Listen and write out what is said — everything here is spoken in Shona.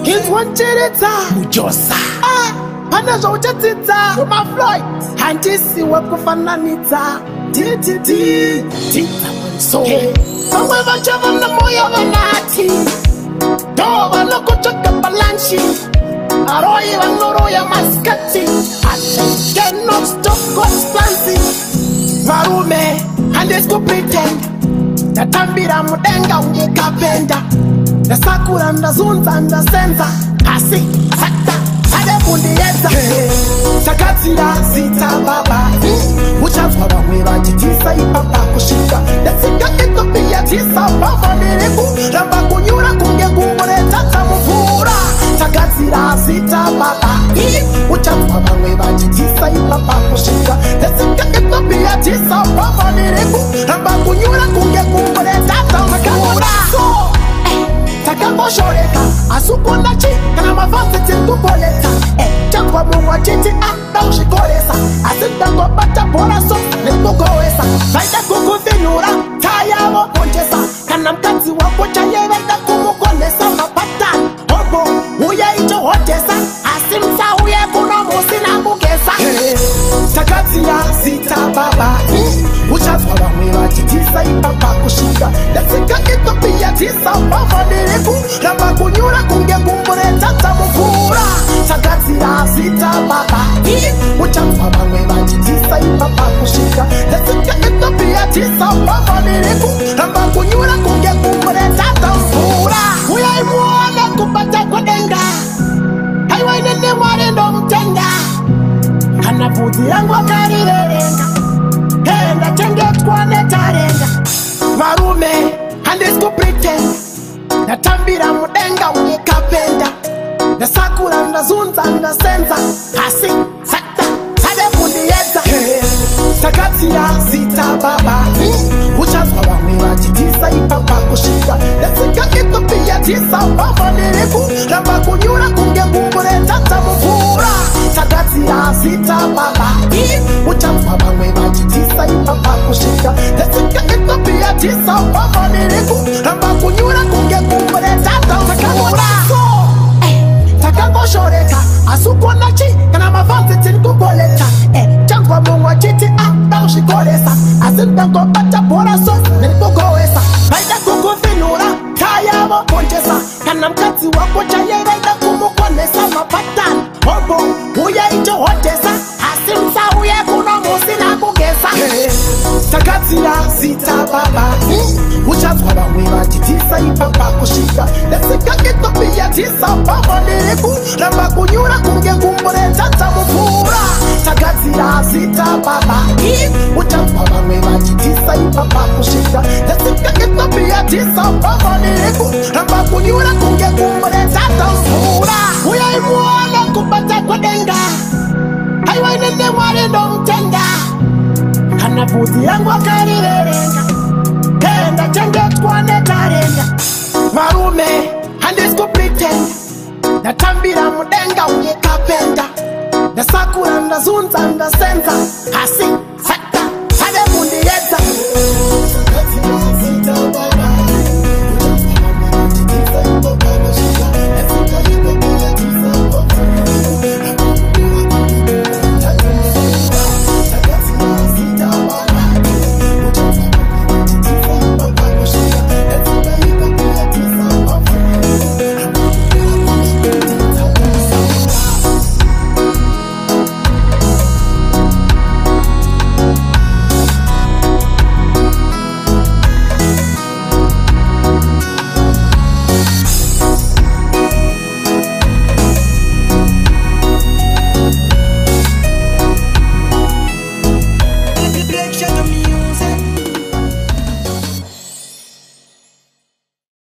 Kinzwanchereza Mujosa Pana zvauchadzidza Mafloyd handisiwe kufananidza so vamwe vacho vana moyo vanati ndo vanokutsvaga balanshi aroi vanoroya masikati I cannot stop God's plans varume handisi kupretend ndatambira mudenga unge kapenda ndasakura ndazunza ndasenza asi saka sade kundiyedza takadzira zita baba uchanzwa vamwe vachitisa ipapa kusvika ndatsika Ethiopia tisa baba nereku ramba kunyura kunge kungoretadza mvura takadzira zita baba uchanzwa vamwe vachitisa ipapa kusvika ndatsika Ethiopia tisa baba nereku ramba kunyura kunge kungoretadza mvura takangoshoreka asukunachi kana mavanzi tikuboleta changwa mungwa chiti ndauzvikoresa asi ndangobata bhora so nekugowesa vaida kukuvinura tayavo konjesa kana mukadzi wako chaiye vaida kumukonesa mapatani hobo uye ichohodhesa asi musauye kuno musina kugesa takadzira zita baba uchanzwa vamwe vachitisa ipapa kusvika ndatsika Ethiopia tisa baba nereku ramba kunyura kunge kungoretadza mvura takadzira zita baba uchanzwa vamwe vachitisa ipapa kusvika ndatsika Ethiopia tisa baba nereku ramba kunyura kunge kungoretadza mvura uyai muone kubata kwadenga haiwa inene mwari ndomutenda kana bvudzi yangu akariverenga ndachengetwa netarenga varume handisi kupretend ndatambira mudenga unge kapenda ndasakura ndazunza ndasenza asi saka sade kundiyedza takadzira zita baba uchanzwa vamwe vachitisa ipapa kusvika ndatsika Ethiopia tisa baba nereku ramba kunyura kunge kungoretadza mvura takadzira zita baba uchanzwa vamwe vachitisa ipapa kusvika ndatsika Ethiopia tisa baba nereku ramba kunyura kunge kungoretadza mvura takangoshoreka asukunachi kana mavanzi tirikuboleta changwa mungwa chiti ndauzvikoresa asi ndangobata bhora so nekugowesa vaida kukuvinura tayavo konjesa kana mukadzi wako chaiye vaida kumukonesa mapatani hobo uye ichohodhesa asi musauye kuno musina kugesa takadzira zita baba uchanzwa vamwe vachitisa ipapa kusvika ndatsika Ethiopia tisa baba nereku ramba kunyura kunge kungoretadza mvura takadzira zita baba uchanzwa vamwe vachitisa ipapa kusvika ndatsika Ethiopia tisa baba nereku ramba kunyura kunge kungoretadza mvura uyai muone kubata kwadenga haiwa inene mwari ndomutenda kana bvudzi yangu akariverenga ndachengetwa neta